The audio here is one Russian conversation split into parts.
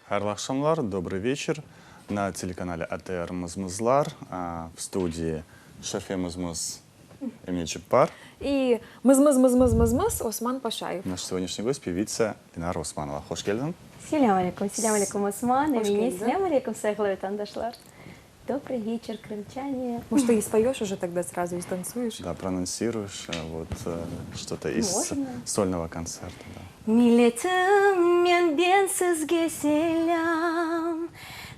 Хайырлы акшамлар, добрый вечер. На телеканале АТР Мызмызлар, в студии Шафе Мызмыз Эмиль Чаппар. И мыз-мыз-мыз-мыз-мыз-мыз Осман Пашаев. Наш сегодняшний гость — певица Динара Османова. Хош келдин. Селям алейкум, Осман. Хош Эмине, келдин. селям алейкум, сайхлы тандашлар. Добрый вечер, крымчане. Может, ты и споешь уже тогда сразу, и станцуешь? Да, проанонсируешь что-то из Можно. сольного концерта. Да. Милетім мен бен сізге селям,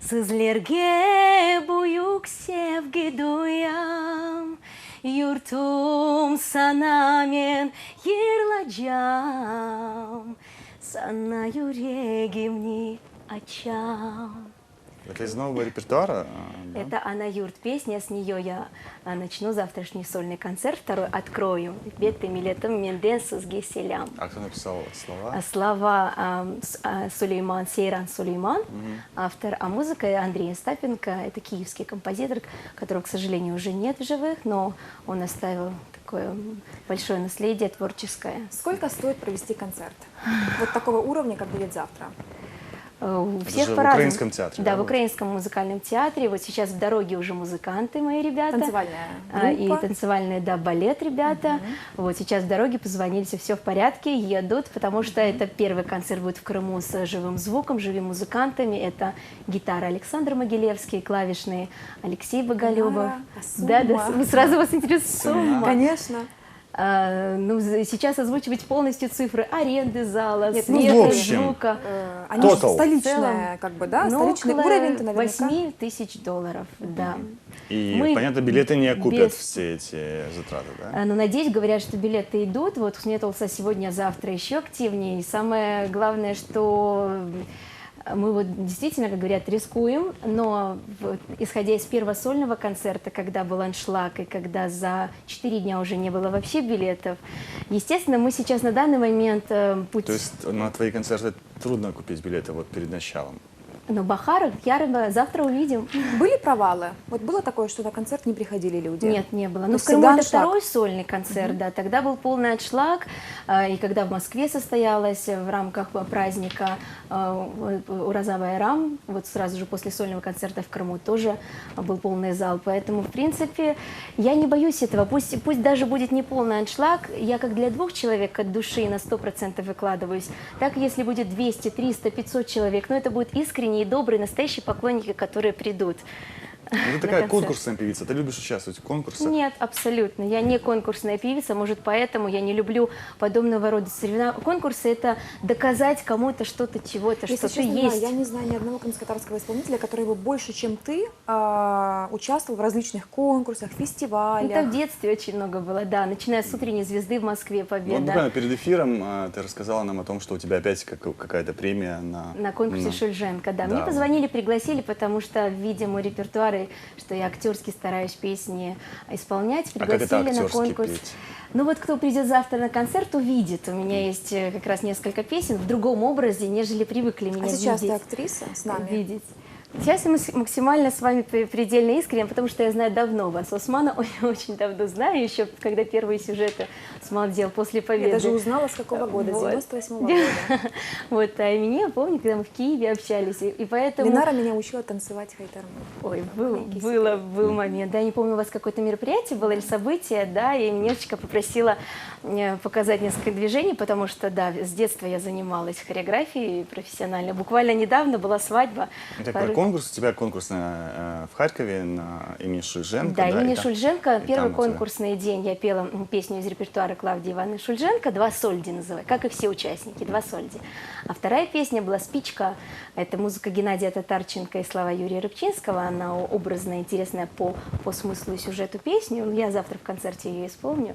сізлерге буюк севги дуям, юртум сана мен ерладжам, сана юрегимни ачам. Это из нового репертуара? Да? Это Анна Юрт песня, с нее я начну завтрашний сольный концерт, второй открою. Бетты милетом менден сызге селям. А кто написал слова? Слова Сулейман, Сейран Сулейман, автор, а музыка Андрей Остапенко. Это киевский композитор, которого, к сожалению, уже нет в живых, но он оставил такое большое наследие творческое. Сколько стоит провести концерт? Вот такого уровня, как будет завтра. У Это всех же в по-разному. Украинском театре, Да, да, в вот? Украинском музыкальном театре. Вот сейчас в дороге уже музыканты мои ребята. Танцевальная И группа. танцевальный, да, балет ребята. Вот сейчас в дороге позвонили, все в порядке, едут, потому что это первый концерт будет в Крыму с живым звуком, живыми музыкантами. Это гитара Александр Могилевский, клавишные Алексей Боголюбов. Динара, Да, сумма. сразу вас интересует сумма. Конечно. Ну, сейчас озвучивать полностью цифры аренды зала, Нет, света, в общем, звука. Они Total. же столичная, как бы, да? Ну, Столичный около уровень-то наверняка. $8000, да. И, Мы понятно, билеты не окупят без- все эти затраты, да? Но надеюсь, говорят, что билеты идут. Вот сметался сегодня, завтра еще активнее. И самое главное, что мы вот действительно, как говорят, рискуем, но исходя из первого сольного концерта, когда был аншлаг и когда за 4 дня уже не было вообще билетов, естественно, мы сейчас на данный момент путь... То есть на твои концерты трудно купить билеты вот перед началом? Но Бахаров, Ярова, завтра увидим. Были провалы? Вот было такое, что на концерт не приходили люди? Нет, не было. То Но в есть Крыму всегда это аншлаг? второй сольный концерт, да. Тогда был полный аншлаг. И когда в Москве состоялось в рамках праздника Ураза Байрам, вот сразу же после сольного концерта в Крыму тоже был полный зал. Поэтому, в принципе, я не боюсь этого. Пусть даже будет не полный аншлаг, я как для 2 человек от души на 100% выкладываюсь. Так, если будет 200, 300, 500 человек, но это будут искренние, добрые, настоящие поклонники, которые придут. Ну, ты на такая концерт. конкурсная певица, ты любишь участвовать в конкурсах? Нет, абсолютно. Я не конкурсная певица, может, поэтому я не люблю подобного рода соревнования. Конкурсы — это доказать кому-то что-то, чего-то, Если что ты честно, есть. я не знаю ни одного крымско-татарского исполнителя, который бы больше, чем ты, участвовал в различных конкурсах, фестивалях. Это в детстве очень много было, да. Начиная с «Утренней звезды» в Москве, Вот победа. буквально перед эфиром ты рассказала нам о том, что у тебя опять какая-то премия На конкурсе на- Шульженко, да. Да. Мне позвонили, пригласили, потому что, видя мой репертуар, и что я актерски стараюсь песни исполнять, А как это пригласили на актерски конкурс. петь? Ну вот кто придет завтра на концерт, увидит. У меня есть как раз несколько песен в другом образе, нежели привыкли меня А сейчас ты видеть. актриса с нами? Видеть. Сейчас я максимально с вами предельно искренне, потому что я знаю давно вас. Османа очень давно знаю, еще когда первые сюжеты Осман делал после победы. Я даже узнала, с какого года, Вот. с 98-го года. Вот, а меня, я помню, когда мы в Киеве общались, и поэтому... Линара меня учила танцевать хайтарму. Ой, Маленький был момент. Да, я не помню, у вас какое-то мероприятие было или событие, да, и немножечко попросила показать несколько движений, потому что, да, с детства я занималась хореографией профессионально. Буквально недавно была свадьба. Так, про конкурс, у тебя конкурс в Харькове на имени Шульженко. Да, имени и там- Шульженко, и первый там у тебя- конкурсный день я пела песню из репертуара Клавдии Ивановны Шульженко, «Два сольди» называют, как и все участники, «Два сольди». А вторая песня была «Спичка», это музыка Геннадия Татарченко и слова Юрия Рыбчинского, она образная, интересная по смыслу и сюжету песню, я завтра в концерте ее исполню.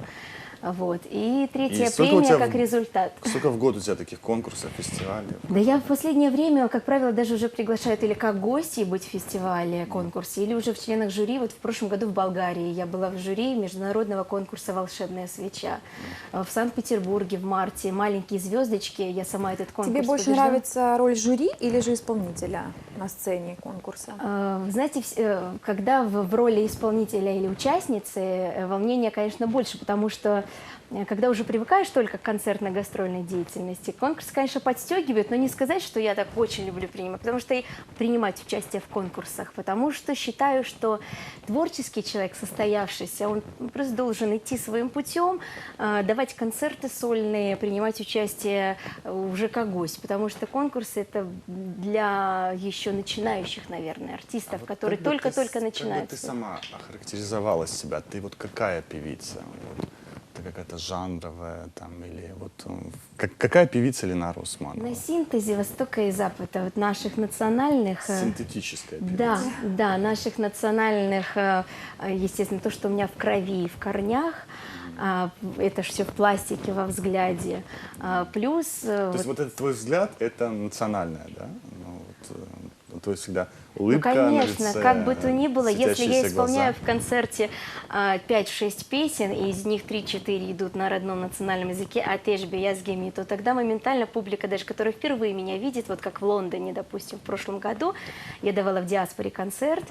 Вот. И третья сколько у премия тебя как результат. Сколько в год у тебя таких конкурсов, фестивалей? Да я в последнее время, как правило, даже уже приглашают или как гости быть в фестивале, конкурсе, или уже в членах жюри. Вот в прошлом году в Болгарии я была в жюри международного конкурса «Волшебная свеча». В Санкт-Петербурге в марте «Маленькие звездочки». Я сама этот конкурс Тебе больше побеждала. нравится роль жюри или же исполнителя на сцене конкурса? Вы знаете, когда в роли исполнителя или участницы волнения, конечно, больше, потому что когда уже привыкаешь только к концертно-гастрольной деятельности, конкурс, конечно, подстегивает, но не сказать, что я так очень люблю принимать участие в конкурсах, потому что считаю, что творческий человек, состоявшийся, он просто должен идти своим путем, давать концерты сольные, принимать участие уже как гость, потому что конкурсы это для еще начинающих, наверное, артистов, Вот которые как бы только-только Как начинают. бы ты сама охарактеризовала себя? Ты вот какая певица? Вот, ты какая-то жанровая там или вот какая певица Ленара Усманова? На синтезе Востока и Запада, вот наших национальных... Синтетическая певица. Да, да, наших национальных, естественно, то, что у меня в крови и в корнях, это же все в пластике, во взгляде. Плюс... То есть вот этот твой взгляд, это национальное, да? Ну, вот, то есть всегда улыбка Ну, на конечно, лице, как бы то ни было, если я светящиеся исполняю глаза. в концерте 5-6 песен, и из них 3-4 идут на родном национальном языке, а тежбе, язгеми, то тогда моментально публика, даже которая впервые меня видит, вот как в Лондоне, допустим, в прошлом году, я давала в диаспоре концерт,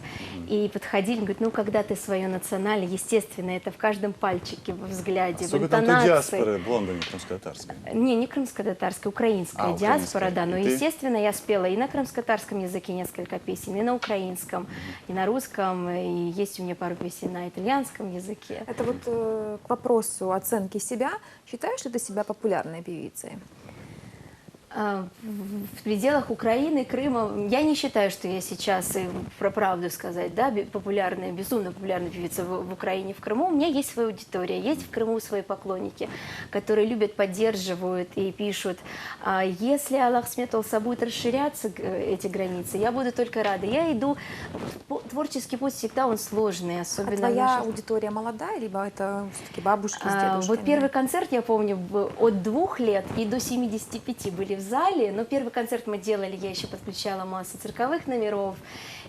и подходили, говорят, ну, когда ты свое национальное, естественно, это в каждом пальчике, в взгляде, Сколько в там той интонации. диаспоры в Лондоне, крымско-татарской? Не крымско-татарская, украинская Украинская. диаспора, да. Но, И ты? естественно, я спела и на крымско-татарском языке несколько песен, и на украинском, и на русском, и есть у меня пару песен на итальянском языке. Это вот к вопросу оценки себя. Считаешь ли ты себя популярной певицей? В пределах Украины, Крыма, я не считаю, что я сейчас, и про правду сказать, да, популярная, безумно популярная певица в Украине, в Крыму. У меня есть своя аудитория, есть в Крыму свои поклонники, которые любят, поддерживают и пишут. Если Аллах сметался будет расширяться, эти границы, я буду только рада. Я иду, творческий путь всегда он сложный, особенно А твоя в наших- аудитория молодая, либо это все-таки бабушки с дедушками? Вот первый концерт, я помню, от 2 лет и до 75 были в зале, но первый концерт мы делали, я еще подключала массу цирковых номеров,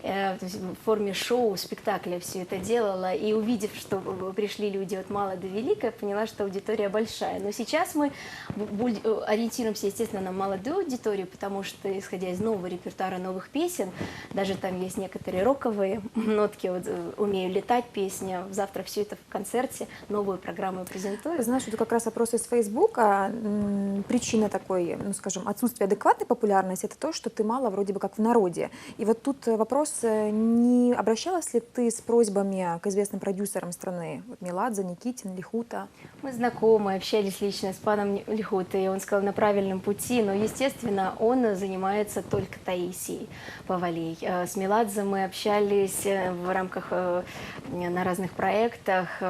то есть в форме шоу, спектакля все это делала, и увидев, что пришли люди от мала до велика, я поняла, что аудитория большая. Но сейчас мы ориентируемся, естественно, на молодую аудиторию, потому что, исходя из нового репертуара, новых песен, даже там есть некоторые роковые нотки, вот «Умею летать» песня, завтра все это в концерте, новую программу презентую. Знаешь, это как раз опрос из Фейсбука. Причина такой, ну, скажем, отсутствия адекватной популярности — это то, что ты мало вроде бы как в народе. И вот тут вопрос, не обращалась ли ты с просьбами к известным продюсерам страны? Вот Меладзе, Никитин, Лихута. Мы знакомы, общались лично с паном Лихутой, и он сказал, на правильном пути, но, естественно, он занимается только Таисией Повалий. С Меладзе мы общались в рамках, на разных проектах,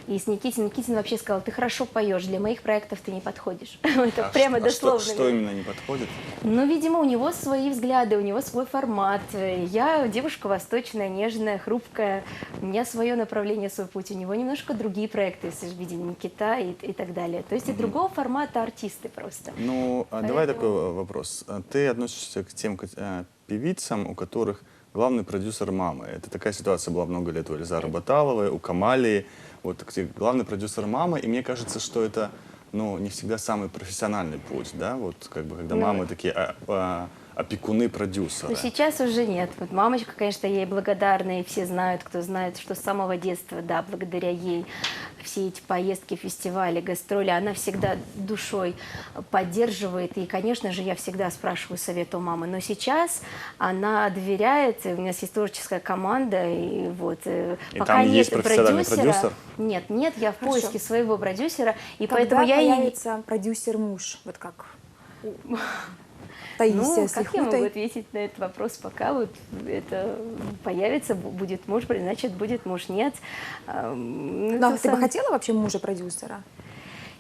и с Никитиным. Никитин вообще сказал, ты хорошо поешь, для моих проектов ты не подходишь. Это прямо дословно. Что именно не подходит? Ну, видимо, у него свои взгляды, у него свой формат. Я девушка восточная, нежная, хрупкая. У меня свое направление, свой путь. У него немножко другие проекты, если же видим Никита и так далее. То есть и другого формата артисты просто. Ну, давай такой вопрос. Ты относишься к тем певицам, у которых главный продюсер мамы. Это такая ситуация была много лет у Эльзары Баталовой, у Камалии. Вот где главный продюсер мама, и мне кажется, что это, ну, не всегда самый профессиональный путь, да, вот как бы когда мамы такие опекуны продюсера. Но сейчас уже нет. Вот мамочка, конечно, ей благодарна, и все знают, кто знает, что с самого детства, да, благодаря ей все эти поездки, фестивали, гастроли, она всегда душой поддерживает. И, конечно же, я всегда спрашиваю совет у мамы. Но сейчас она доверяет, у нас есть творческая команда, и вот И пока там нет есть профессиональный продюсера, продюсер? нет, я в Хорошо. поиске своего продюсера, и Когда поэтому я и появится продюсер-муж? Вот как Таисия Ну, с как я могу Лихутой. ответить на этот вопрос, пока вот это появится, будет муж, значит, будет муж, нет. Но ты бы хотела вообще мужа-продюсера?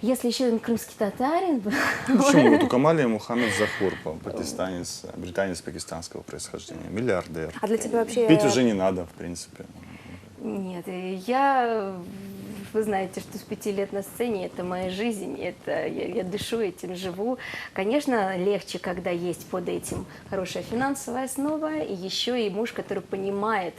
Если еще он крымский татарин, Почему? Вот у Камалии Мухаммед Захур, пакистанец, британец пакистанского происхождения, миллиардер. А для тебя вообще... Петь уже не надо, в принципе. нет, вы знаете, что с 5 лет на сцене это моя жизнь, это я дышу этим, живу. Конечно, легче, когда есть под этим хорошая финансовая основа, и еще и муж, который понимает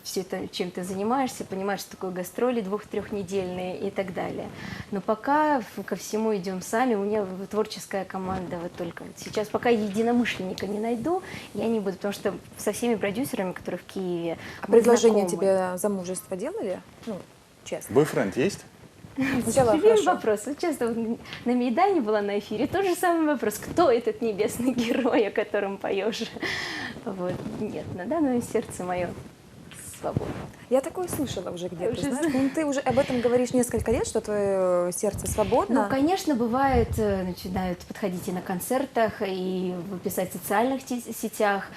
все это, чем ты занимаешься, понимает, что такое гастроли 2-3-недельные и так далее. Но пока ко всему идем сами, у меня творческая команда, вот только вот сейчас, пока единомышленника не найду, я не буду, потому что со всеми продюсерами, которые в Киеве, А мы предложение знакомы. тебе замужество делали? Ну, честно. Бойфренд есть? Сначала Любимый хорошо. вопрос. Вот часто вот на Мейдане была на эфире, тот же самый вопрос. Кто этот небесный герой, о котором поешь? Вот. Нет, на данном сердце мое свободно. Я такое слышала уже где-то, Уже знаешь. Ну, ты уже об этом говоришь несколько лет, что твое сердце свободно. Ну, конечно, бывает, начинают подходить и на концертах, и писать в социальных сетях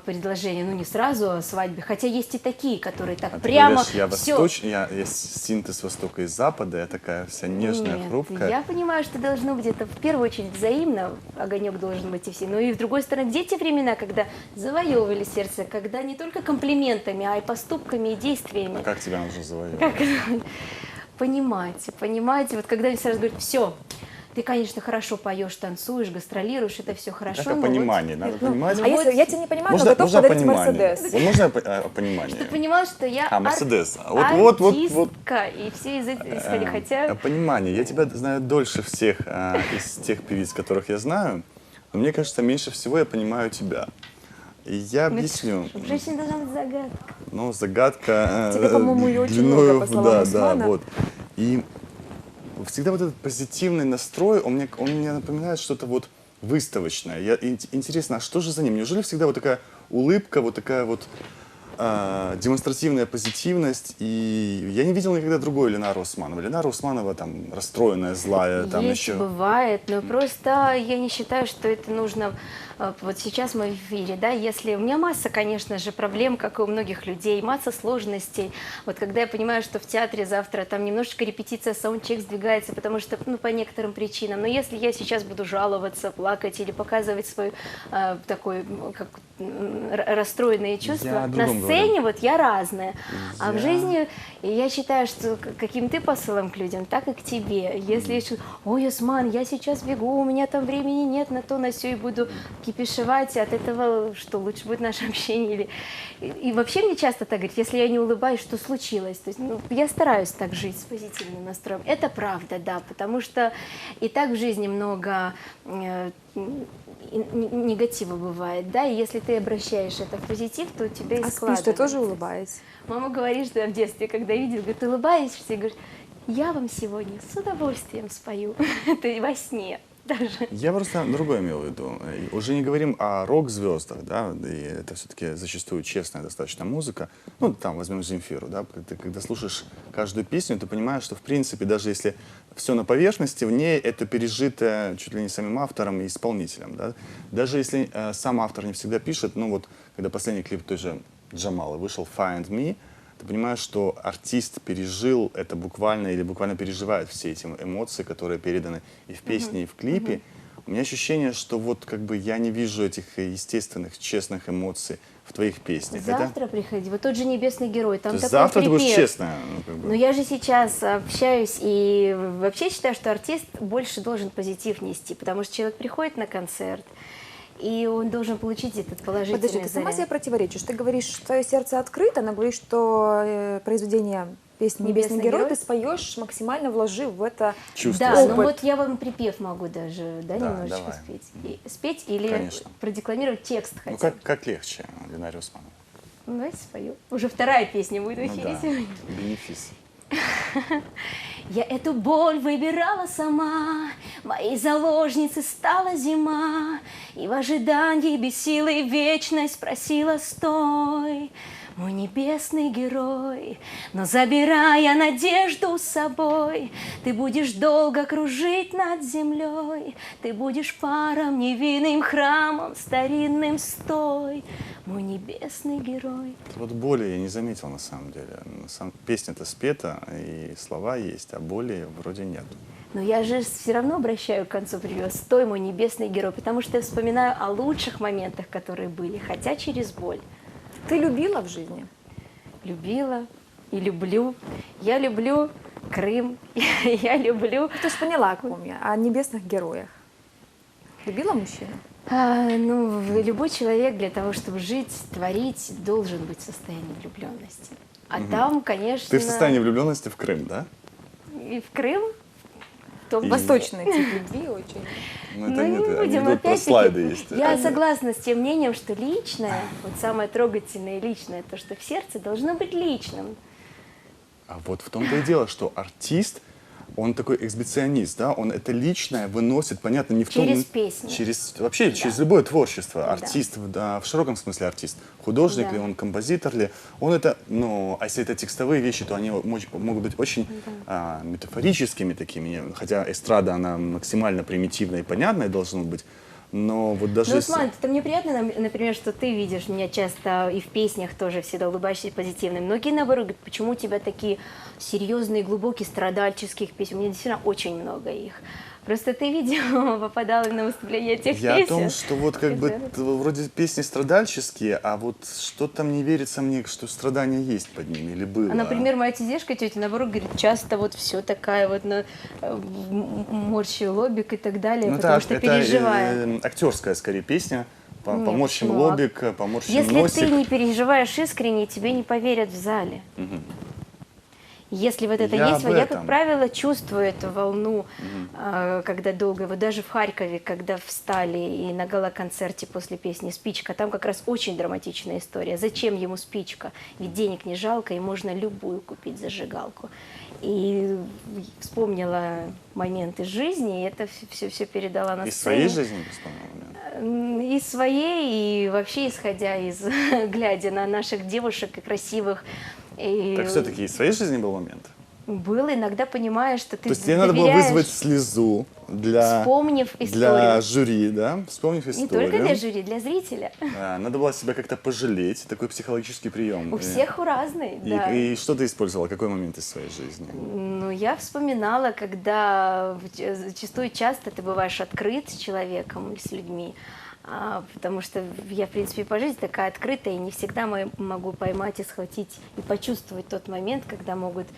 предложения, ну, не сразу о свадьбе, хотя есть и такие, которые так А ты прямо говоришь, я все. восточный, я синтез Востока и Запада, я такая вся нежная, Нет, хрупкая. я понимаю, что должно быть это в первую очередь взаимно, огонек должен быть и все. Но и с другой стороны, где те времена, когда завоевывали сердце, когда не только комплиментами, а и поступками, и действиями. А как тебя нужно завоевать? Как это? Понимать, вот когда мне сразу говорят, все, ты, конечно, хорошо поешь, танцуешь, гастролируешь, это все хорошо. Это но понимание, надо понимать. А если я тебя не понимаю, но Можно, готов можно подарить понимание. Мерседес? Вот можно понимание? Ты понимал, что я Мерседес. артистка, и все из этого исходили, хотя... Понимание. Я тебя знаю дольше всех из тех певиц, которых я знаю, но мне кажется, меньше всего я понимаю тебя. И я объясню. В женщине должна быть загадка. Ну, загадка Тебе, по-моему, ее очень длиною много, по словам Усмана. вот. И всегда вот этот позитивный настрой, он мне напоминает что-то вот выставочное. Интересно, а что же за ним? Неужели всегда вот такая улыбка, вот такая вот демонстративная позитивность? И я не видел никогда другой Ленару Усманова. Ленара Усманова там расстроенная, злая, там Есть, еще... бывает, но просто я не считаю, что это нужно вот сейчас мы в эфире, да, если у меня масса, конечно же, проблем, как и у многих людей, масса сложностей. Вот когда я понимаю, что в театре завтра там немножечко репетиция, саундчек сдвигается, потому что, ну, по некоторым причинам. Но если я сейчас буду жаловаться, плакать или показывать свое такое, как расстроенные чувства, Я о на другом сцене говорю. вот я разная. А в Я- жизни я считаю, что каким ты посылом к людям, так и к тебе. Если еще, ой, Осман, я сейчас бегу, у меня там времени нет на то, на все, и буду кипишевать, от этого что лучше будет наше общение. И вообще мне часто так говорят, если я не улыбаюсь, что случилось? То есть, ну, я стараюсь так жить с позитивным настроем. Это правда, да, потому что и так в жизни много негатива бывает, да, и если ты обращаешь это в позитив, то у тебя и А спишь складывается. ты тоже улыбаясь? Мама говорит, что в детстве, когда видел, говорит, ты улыбаешься, и говорит, я вам сегодня с удовольствием спою. Это во сне даже. Я просто другое имел в виду. И уже не говорим о рок-звездах, да, и это все-таки зачастую честная достаточно музыка. Ну, там, возьмем Земфиру, да, ты когда слушаешь каждую песню, ты понимаешь, что, в принципе, даже если все на поверхности, в ней это пережито чуть ли не самим автором и исполнителем, да. Даже если сам автор не всегда пишет, ну, вот, когда последний клип той же Джамала вышел, «Find Me», ты понимаешь, что артист пережил это буквально или буквально переживает все эти эмоции, которые переданы и в песне, и в клипе. У меня ощущение, что вот как бы я не вижу этих естественных, честных эмоций в твоих песнях. Завтра приходи, вот тот же «Небесный герой», там То есть такой завтра ты будешь припев. честная. Ну, как бы. Но я же сейчас общаюсь и вообще считаю, что артист больше должен позитив нести, потому что человек приходит на концерт, и он должен получить этот положительный Подожди, ты сама заряд. себе противоречишь. Ты говоришь, что твое сердце открыто, но говоришь, что произведение песни «Небесный «Небесный герой» герой» ты споешь, максимально вложив в это Чувство. Да, свое. ну вот я вам припев могу даже, да, Да, немножечко давай. спеть. Спеть или Конечно. продекламировать текст Ну, хотя бы. как легче, Ленаре Усмановой. Ну, давайте спою. Уже вторая песня будет в Ну эфире да, сегодня. бенефис. Я эту боль выбирала сама, моей заложницей стала зима, и в ожидании без силы вечность просила стой, мой небесный герой. Но забирая надежду с собой, ты будешь долго кружить над землей, ты будешь паром, невинным храмом, старинным стой, мой небесный герой. Вот боли я не заметил на самом деле. Песня-то спета, и слова есть, а боли вроде нет. Но я же все равно обращаю к концу припева «Стой, мой небесный герой», потому что я вспоминаю о лучших моментах, которые были, хотя через боль. Ты любила в жизни? Любила и люблю. Я люблю Крым, я люблю... Ты же поняла, о ком я, о небесных героях. Любила мужчину? Любой человек для того, чтобы жить, творить, должен быть в состоянии влюбленности. А там, конечно... Ты в состоянии влюбленности в Крым, да? И в Крым, то И- Восточный тип любви очень. Ну, Ну, не будем, анекдот про опять-таки, слайды есть. я согласна с тем мнением, что личное, вот самое трогательное и личное, то, что в сердце, должно быть личным. А вот в том-то и дело, что артист он такой эксбиционист, да, он это личное выносит, понятно, не в том... Через песни. Вообще, через любое творчество. Да. Артист, да, в широком смысле артист. Художник Да. ли он, композитор ли, он это, ну, а если это текстовые вещи, то они могут быть очень метафорическими такими, хотя эстрада, она максимально примитивная и понятная должна быть, но вот даже Ну, если- Усман, это мне приятно, например, что ты видишь меня часто и в песнях тоже всегда улыбаешься и позитивно. Многие, наоборот, говорят, почему у тебя такие серьезные, глубокие, страдальческих песен? У меня действительно очень много их. Просто ты, видимо, попадала на выступления этих Я песен. о том, что вот как бы вроде песни страдальческие, а вот что-то не верится мне, что страдания есть под ними или было. А, например, моя тетя, тетя, наоборот, говорит, часто вот все такая вот морщи лобик и так далее, Ну, потому это, что это переживаю. актерская скорее песня. Нет, Поморщим ну, лобик, поморщим Если носик. ты не переживаешь искренне, тебе не поверят в зале. Если вот это Я есть, об я, как этом. правило, чувствую эту волну, когда долго, вот даже в Харькове, когда встали и на гала-концерте после песни «Спичка», там как раз очень драматичная история. Зачем ему спичка? Ведь денег не жалко, и можно любую купить зажигалку. И вспомнила момент из жизни, и это все передала на Из сцене. своей жизни вспомнила, момент? Из своей, и вообще исходя из, глядя на наших девушек и красивых. И Так все-таки из своей жизни был момент? было иногда понимаешь, что ты То есть тебе надо было доверяешь, вызвать слезу для вспомнив для историю. жюри, да? Вспомнив Не историю. только для жюри, для зрителя. Надо было себя как-то пожалеть, такой психологический прием. У всех разный, да. И что ты использовала, какой момент из своей жизни? Ну, я вспоминала, когда зачастую часто ты бываешь открыт с человеком или с людьми, потому что я, в принципе, по жизни такая открытая, и не всегда могу поймать и схватить, и почувствовать тот момент, когда могут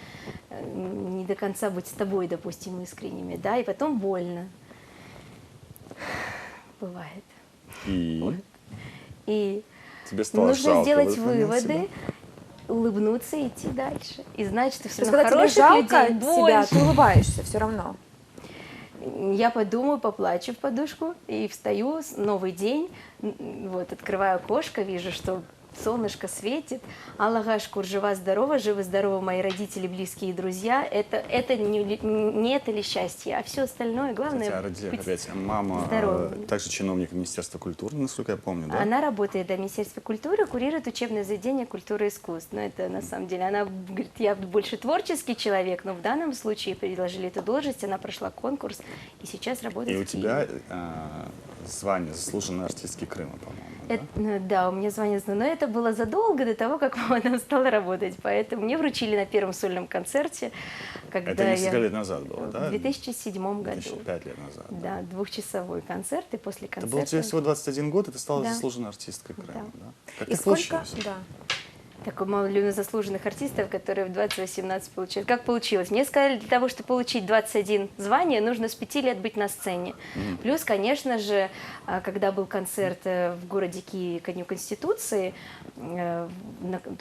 не до конца быть с тобой, допустим, искренними, да, и потом больно. Бывает. И И тебе стало нужно жалко в сделать этот момент выводы, себя? улыбнуться и идти дальше. И знать, что То все есть, равно когда тебе хороших жалко людей себя, больше. ты улыбаешься все равно. Я подумаю, поплачу в подушку и встаю, новый день, вот, открываю окошко, вижу, что солнышко светит, Аллахашкур, жива-здорова, живы-здоровы мои родители, близкие и друзья, это не это ли счастье, а все остальное, главное, Хотя родители, быть опять, мама здоровыми. также чиновник Министерства культуры, насколько я помню, да? Она работает в Министерстве культуры, курирует учебное заведение культуры и искусств. Но это на самом деле, она говорит, я больше творческий человек, но в данном случае предложили эту должность, она прошла конкурс и сейчас И работает у в Киеве. тебя звание заслуженной артистки Крыма, по-моему, да? Да, у меня звание, но это было задолго до того, как мама там стала работать, поэтому мне вручили на первом сольном концерте, когда Это несколько я лет назад было, да? в 2007 году. 5 лет назад. Да, двухчасовой концерт, и после Это концерта... было тебе всего 21 год, и ты стала Да. заслуженной артисткой Крыма, да? Как И так сколько? получилось? Да. Так мало ли у нас заслуженных артистов, которые в 20-18 получают. Как получилось? Мне сказали, для того, чтобы получить 21 звания, нужно с 5 лет быть на сцене. Плюс, конечно же, когда был концерт в городе Киеве ко Дню Конституции, то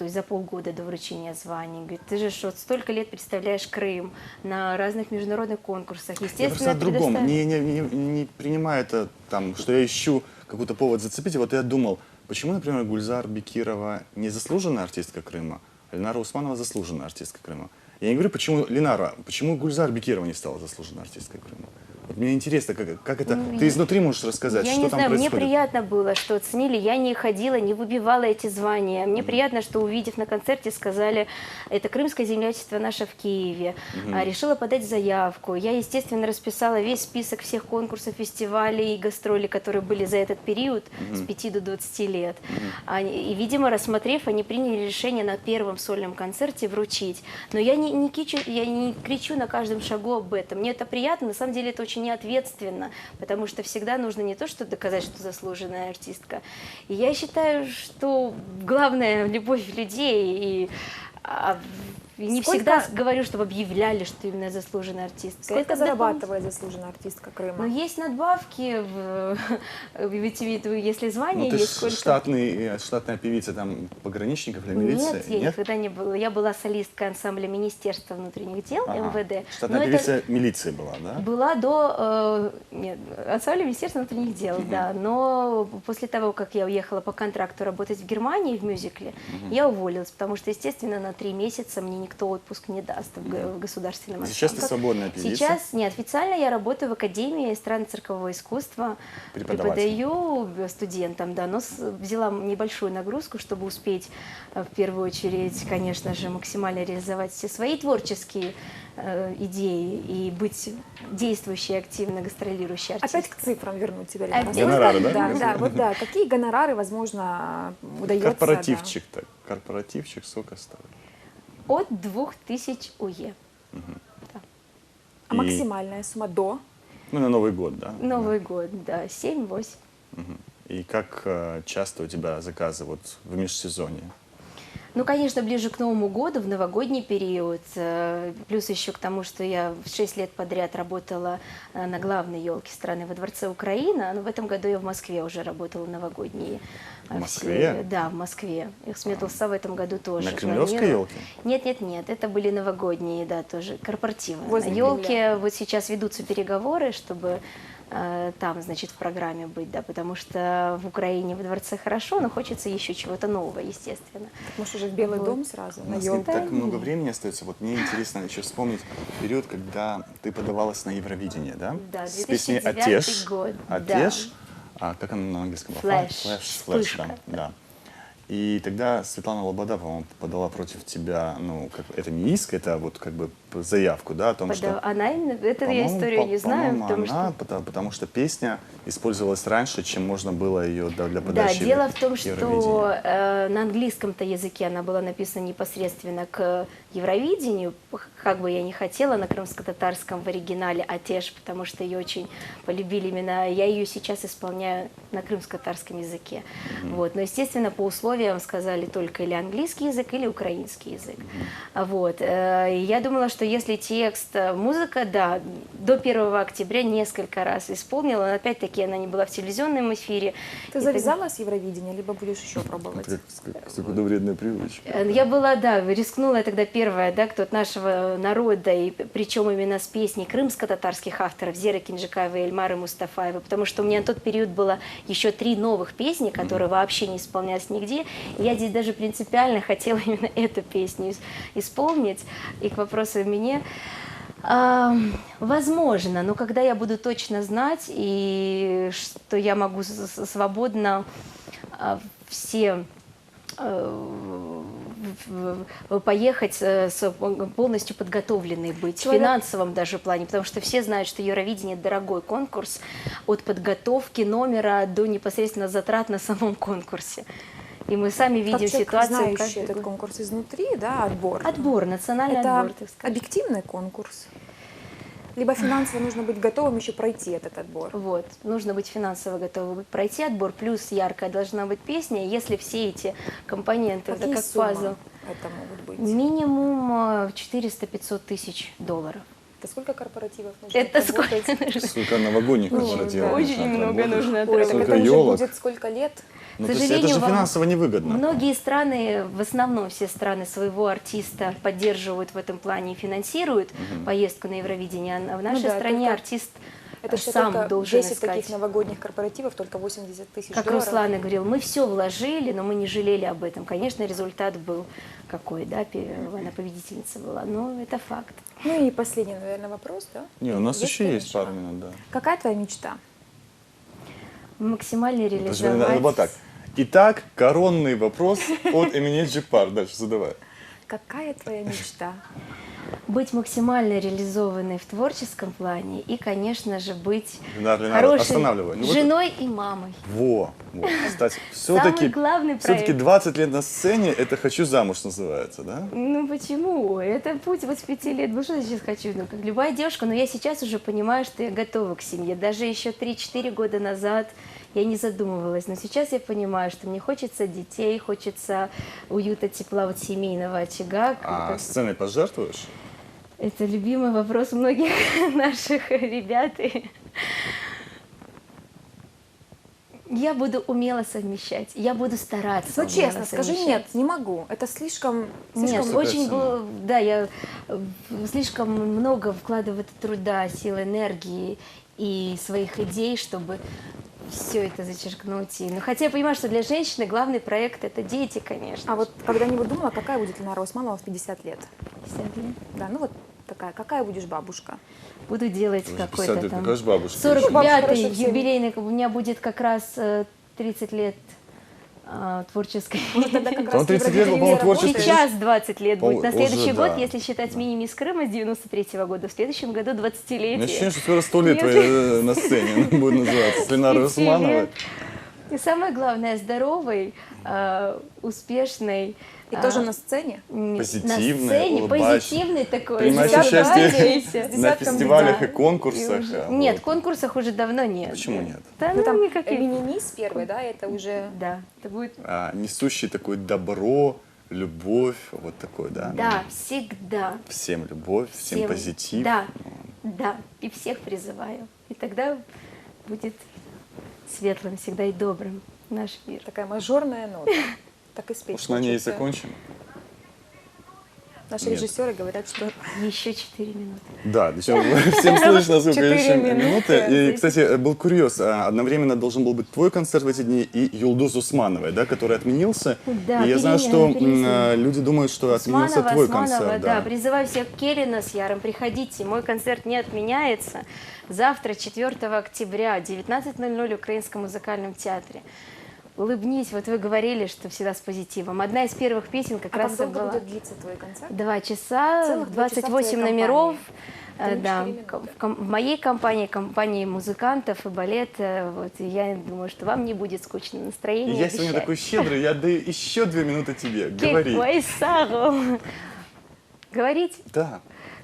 есть за полгода до вручения званий, говорит, ты же вот столько лет представляешь Крым на разных международных конкурсах. Я просто Естественно, о другом. предоставь- Не принимаю это, там, что я ищу какой-то повод зацепить. И вот я думал, почему, например, Гульзар Бекирова не заслуженная артистка Крыма, а Ленара Усманова заслуженная артистка Крыма? Я не говорю, почему Ленара, почему Гульзар Бекирова не стала заслуженной артисткой Крыма? Вот мне интересно, как это... Ты изнутри можешь рассказать, Я что не там знаю, мне происходит? приятно было, что оценили. Я не ходила, не выбивала эти звания. Мне приятно, что, увидев на концерте, сказали, это крымское землячество наше в Киеве. Решила подать заявку. Я, естественно, расписала весь список всех конкурсов, фестивалей и гастролей, которые были за этот период с 5 до 20 лет. И, видимо, рассмотрев, они приняли решение на первом сольном концерте вручить. Но я не кричу на каждом шагу об этом. Мне это приятно, на самом деле это очень неответственно, потому что всегда нужно не то, что доказать, что заслуженная артистка. И я считаю, что главное — любовь людей, и не Сколько- всегда говорю, чтобы объявляли, что именно заслуженная артистка. Сколько Это зарабатывает заслуженная артистка Крыма? Ну, есть надбавки, если звание Ну, ты есть, ж сколько... штатная певица там пограничников или милиции? Нет, я никогда не была. Я была солисткой ансамбля Министерства внутренних дел, Ага. МВД. Штатная Но певица милиции была, да? была до ансамбля Министерства внутренних дел, да. Но после того, как я уехала по контракту работать в Германии в мюзикле, я уволилась, потому что, естественно, на 3 месяца мне никто отпуск не даст в государственном Сейчас ты ансамбле. свободная певица. Сейчас неофициально я работаю в Академии эстрадно-циркового искусства, Преподаватель. преподаю студентам, да, но взяла небольшую нагрузку, чтобы успеть в первую очередь, конечно же, максимально реализовать все свои творческие идеи и быть действующей, активно гастролирующей артисткой. Опять к цифрам вернуть тебя. Лена. Опять. Гонорары, да? Да, да, вот да. Какие гонорары, возможно, удается? Корпоративчик так. Корпоративчик сколько стоит? От 2000 УЕ. А максимальная сумма до? Ну, на Новый год, да? Новый год, да, 7-8. Мгм. И как часто у тебя заказы вот в межсезонье? Ну, конечно, ближе к Новому году, в новогодний период. Плюс еще к тому, что я 6 лет подряд работала на главной елке страны во Дворце Украина. Но в этом году я в Москве уже работала новогодние. В Москве? Да, в Москве. Их Сметлса в этом году тоже. На Кремлевской планирую. елке? Нет. Это были новогодние, да, тоже корпоративы. Возле На Кремля. елке вот сейчас ведутся переговоры, чтобы там, значит, в программе быть, да, потому что в Украине во дворце хорошо, но хочется еще чего-то нового, естественно. Может, уже в Белый Вот. дом сразу, У на нас не елку? так много времени остается. Вот мне интересно еще вспомнить период, когда ты подавалась на Евровидение, да? Да, С песней 2009 «Отеж». год, «Отеж». А как она на английском была? Флэш. Флэш, да. Вспышка. Да. И тогда Светлана Лобода, по-моему, подала против тебя, ну, как, это не иск, это вот как бы заявку, да, о том, что... Она именно, это я По-моему, историю не знаю, по-моему, потому она, что... потому что песня использовалась раньше, чем можно было ее для Да, подачи дело в том, Евровидения. что на английском-то языке она была написана непосредственно к Евровидению, как бы я ни хотела, на крымско-татарском в оригинале «Отеж», потому что ее очень полюбили именно, я ее сейчас исполняю на крымско-татарском языке. Вот. Но, естественно, по условиям сказали только или английский язык, или украинский язык. Вот. И я думала, что если текст, музыка, да, до 1 октября несколько раз исполнила, но опять-таки она не была в телевизионном эфире. Ты И завязала с Евровидения, либо будешь еще пробовать? Это как вредная привычка. Я была, да, рискнула я тогда первая, да, кто от нашего народа, и причем именно с песней крымско-татарских авторов Зеры Кинжикаевой и Эльмары Мустафаевой, потому что у меня на тот период было еще 3 новых песни, которые вообще не исполнялись нигде, и я здесь даже принципиально хотела именно эту песню исполнить. И к вопросу о мне, возможно, но когда я буду точно знать, и что я могу свободно все поехать полностью подготовленной быть, в финансовом даже плане, потому что все знают, что Евровидение – это дорогой конкурс, от подготовки номера до непосредственно затрат на самом конкурсе. И мы сами видим Как человек, ситуацию. знающий каждый этот год. конкурс изнутри, да, отбор. Отбор, национальный Это отбор, так сказать. объективный конкурс? Либо финансово нужно быть готовым еще пройти этот отбор? Вот, нужно быть финансово готовым пройти отбор, плюс яркая должна быть песня. Если все эти компоненты, это Какие как суммы пазл, это могут быть? минимум 400-500 тысяч долларов. Это сколько корпоративов нужно Это отработать? сколько нужно? Сколько новогодних Ну, корпоративов. да. Очень нужно много отработать. нужно Ой, так отработать. Сколько это уже елок? будет сколько лет? Ну, К то есть сожалению, это же вам- финансово невыгодно. Многие страны, в основном все страны своего артиста поддерживают в этом плане и финансируют поездку на Евровидение, а в нашей да, стране только артист Это что, сам только должен 10 искать. таких новогодних корпоративов, только 80 тысяч Как долларов? Руслан и говорил, мы все вложили, но мы не жалели об этом. Конечно, результат был какой, да, она победительница была, но это факт. Ну и последний, наверное, вопрос, да? Не, у нас еще твоя есть мечта? пару минут, да. Какая твоя мечта? Максимально Подожди, реализовать... надо было так. Итак, коронный вопрос от Эминет Джипар. Дальше задавай. Какая твоя мечта? Быть максимально реализованной в творческом плане и, конечно же, быть Ленардо, хорошей останавливай. Ну вот- женой и мамой. Во, кстати, все-таки главный проект. 20 лет на сцене, это «Хочу замуж» называется, да? Ну почему? Это путь вот с 5 лет. Ну что я сейчас хочу? Ну, как любая девушка, но я сейчас уже понимаю, что я готова к семье. Даже еще 3-4 года назад я не задумывалась. Но сейчас я понимаю, что мне хочется детей, хочется уюта, тепла, вот семейного очага. А сценой пожертвуешь? Это любимый вопрос многих наших ребят. И я буду умело совмещать, я буду стараться. Ну, умело честно, скажи совмещать. нет, не могу. Это слишком... Нет, слишком... очень, ценно. да, я слишком много вкладываю в это труда, сил, энергии и своих идей, чтобы все это зачеркнуть. Ну, хотя я понимаю, что для женщины главный проект – это дети, конечно. А вот когда-нибудь думала, какая будет Ленара Усманова в 50 лет? 50 лет. Да, ну вот такая, какая будешь бабушка? Буду делать Уже какой-то 50 лет, там... какая же бабушка? 45-й Хорошо, всем. юбилейный, у меня будет как раз 30 лет творческой. Тогда как Там раз 30 лет, по-моему, Евровидение творческой. работает. Сейчас 20 лет будет. На Уже следующий год, да. если считать мини-мисс Крыма с 93-го года, в следующем году У меня 20-летие. ощущение, что скоро 100 лет Если- на сцене будет называться. С Ленарой 30 Усмановой. лет. И самое главное, здоровый, успешный. И тоже на сцене? Позитивный, на сцене, улыбающийся, позитивный такой. принимающий участие на десятком фестивалях и И конкурсах. уже- а, Нет, в вот. конкурсах уже давно нет. Почему нет? Да, Ну ну, там никаких. мини-мисс первый, да, это уже... Да, это будет. Несущий такое добро, любовь, вот такой, да? Да, всегда. Всем любовь, всем позитив. Да, да. И всех призываю. И тогда будет светлым всегда и добрым наш мир. Такая мажорная нота. Так и спеть Может, на ней и хочется. закончим? Наши Нет. режиссеры говорят, что Еще 4 минуты. Да, еще всем слышно, сколько 4 еще минуты. минуты. И, кстати, был курьез. Одновременно должен был быть твой концерт в эти дни и Юлдуз Усмановой, да, который отменился. Да, И я знаю, что перенесли. люди думают, что отменился твой концерт. да. Призываю всех к Келлина с Яром, приходите. Мой концерт не отменяется. Завтра, 4 октября, 19:00 в Украинском музыкальном театре. Улыбнись, вот вы говорили, что всегда с позитивом. Одна из первых песен как а раз как долго была будет длиться твой концерт? 2 часа, Целых 2 часа в 28 твоей номеров. компании. Да, 4 минуты. в моей компании музыкантов и балет. Вот, и я думаю, что вам не будет скучно. И Настроение я сегодня обещаю. такой щедрый, я даю еще 2 минуты тебе. Говори. Ой, Сару. Говорить? Да.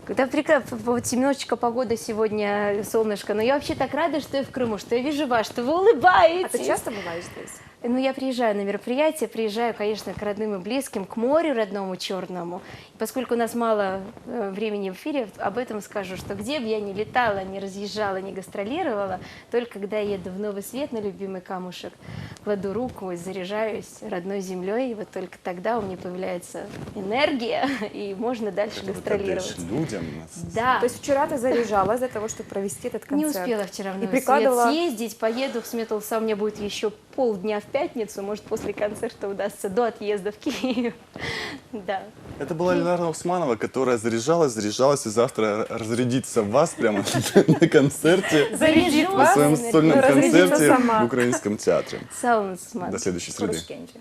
Да, прекрасно. Вот немножечко погода сегодня, солнышко. Но я вообще так рада, что я в Крыму, что я вижу вас, что вы улыбаетесь. А ты часто бываешь здесь? Ну, я приезжаю на мероприятие, приезжаю, конечно, к родным и близким, к морю родному черному. И поскольку у нас мало времени в эфире, об этом скажу, что где бы я ни летала, ни разъезжала, ни гастролировала, только когда я еду в Новый Свет на любимый камушек, кладу руку и заряжаюсь родной землей, и вот только тогда у меня появляется энергия, и можно дальше Это вот гастролировать. отдаешь людям. Да. То есть вчера ты заряжалась для того, чтобы провести этот концерт? Не успела вчера в И Новый прикладывала... Свет съездить, поеду в Сметулса, у меня будет еще полдня в пятницу, может, после концерта удастся до отъезда в Киев. Да. Это была Ленара Усманова, которая заряжалась, и завтра разрядится в вас прямо на концерте, Зарядит Заряжу на вас, своем энергию. сольном разрядится концерте сама. в украинском театре. Саунс, До следующей среды. Курушкенчи.